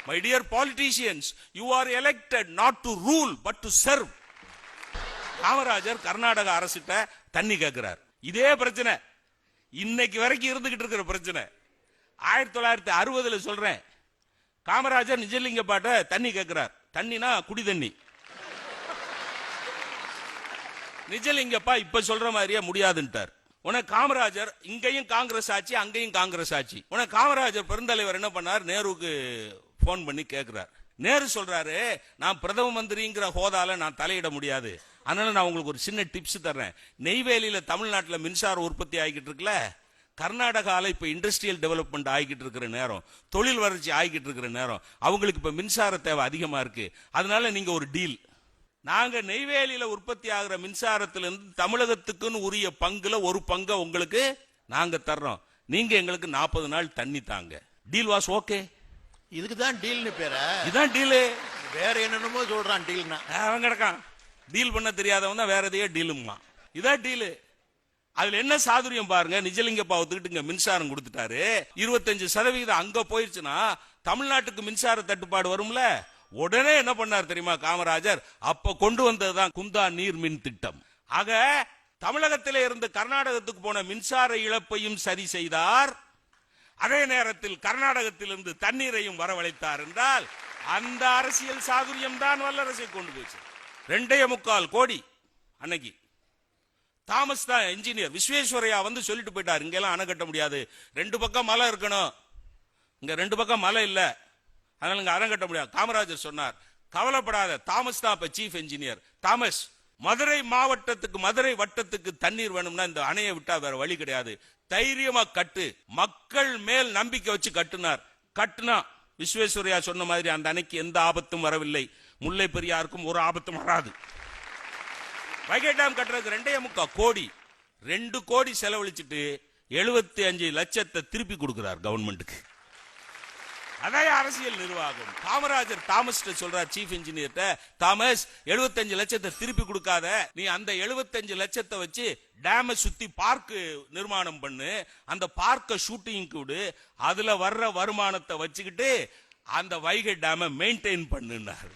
My dear politicians, you are elected not to rule but to serve. Kamarajar Karnataka அரசிட்ட தண்ணி கேட்கிறார். இதே பிரச்சனை இன்னைக்கு வரைக்கும் இருந்துகிட்டு இருக்கிற பிரச்சனை. 1960 சொல்றேன், காமராஜர் நிஜலிங்கப்பாட்ட தண்ணி கேட்கிறார். தண்ணினா குடி தண்ணி. நிஜலிங்கப்பா இப்ப சொல்ற மாதிரியே முடியாதுன்ட்டார். உனக்கு காமராஜர் இங்கேயும் காங்கிரஸ் ஆட்சி, அங்கேயும் காங்கிரஸ் ஆட்சி. உனக்கு காமராஜர் பெருந்தலைவர் என்ன பண்ணார், நேருவுக்கு போன் பண்ணி கேட்கிறார். நேரு சொல்றாரு, நான் பிரதம மந்திரிங்கிற ஹோதால நான் தலையிட முடியாது, அதனால நான் உங்களுக்கு ஒரு சின்ன டிப்ஸ் தர்றேன். நெய்வேலியில தமிழ்நாட்டில் மின்சார உற்பத்தி ஆகிட்டு இருக்குல்ல, கர்நாடகால இப்ப இண்டஸ்ட்ரியல் டெவலப்மெண்ட் ஆகிட்டு இருக்கிற நேரம், தொழில் வளர்ச்சி ஆகிட்டு இருக்கிற நேரம், அவங்களுக்கு இப்ப மின்சார தேவை அதிகமா இருக்கு. அதனால நீங்க ஒரு டீல், நாங்க நெய்வேலியில உற்பத்தி ஆகிற மின்சாரத்திலிருந்து தமிழகத்துக்குன்னு உரிய பங்குல ஒரு பங்கை உங்களுக்கு நாங்க தர்றோம், நீங்க எங்களுக்கு 40 நாள் தண்ணி தாங்க. Deal was okay. இதுக்கு தான் டீல்னு பேர. இதுதான் டீலு. வேற என்னென்னமோ சொல்றான் டீல்னா. அவன் கிடக்கான் டீல் பண்ண தெரியாதவன் தான் வேற எதையோ டீலுமா. இதான் டீலு. அதுல என்ன சாதுரியம் பாருங்க. நிஜலிங்கப்பா ஒத்துக்கிட்டுங்க மின்சாரம் கொடுத்துட்டாரு. 25% அங்க போயிருச்சுன்னா தமிழ்நாட்டுக்கு மின்சார தட்டுப்பாடு வரும்ல. உடனே என்ன பண்ணார் தெரியுமா காமராஜர், அப்ப கொண்டு வந்ததுதான் குந்தா நீர் மின் திட்டம். ஆக தமிழகத்திலே இருந்து கர்நாடகத்துக்கு போன மின்சார இழப்பையும் சரி செய்தார், அதே நேரத்தில் கர்நாடகத்திலிருந்து தண்ணீரையும் வரவழைத்தார் என்றால் அந்த அரசியல் சாதுரியம் தான் வல்லரசை கொண்டு போச்சு. 2.25 கோடி அன்னைக்கு தாமஸ் தான் இன்ஜினியர். விஸ்வேஸ்வரையா வந்து சொல்லிட்டு போயிட்டார், இங்கெல்லாம் அணை கட்ட முடியாது, 2 பக்கம் மலை இருக்கணும், இங்க 2 பக்கம் மலை இல்ல, அதனால இங்க அணை கட்ட முடியாது. காமராஜர் சொன்னார், கவலைப்படாத, தாமஸ் தான் இப்ப சீஃப் இன்ஜினியர். தாமஸ், மதுரை மாவட்டத்துக்கு மதுரை வட்டத்துக்கு தண்ணீர் வேணும்னா இந்த அணையை விட்டா வேற வழி கிடையாது, தைரியமா கட்டு. மக்கள் மேல் நம்பிக்கை வச்சு கட்டுனார். கட்டுனா விஸ்வேஸ்வரையா சொன்ன மாதிரி அந்த அணைக்கு எந்த ஆபத்தும் வரவில்லை, முல்லை பெரியாருக்கும் ஒரு ஆபத்தும் வராது. வைகை டேம் கட்டுறதுக்கு 2.25 கோடி, 2 கோடி செலவழிச்சிட்டு 75 லட்சத்தை திருப்பி கொடுக்கிறார் கவர்மெண்ட்டுக்கு. அதே அரசியல் நிர்வாகம். காமராஜர் தாமஸ் சொல்றார், சீஃப் இன்ஜினியர்ட்ட, தாமஸ் 75 லட்சத்தை திருப்பி கொடுக்காத, நீ அந்த 75 லட்சத்தை வச்சு டேமை சுத்தி பார்க் நிர்மாணம் பண்ணு, அந்த பார்க்க ஷூட்டிங் கூடு, அதுல வர்ற வருமானத்தை வச்சுக்கிட்டு அந்த வைகை டேமை மெயின்டைன் பண்ணுனாரு.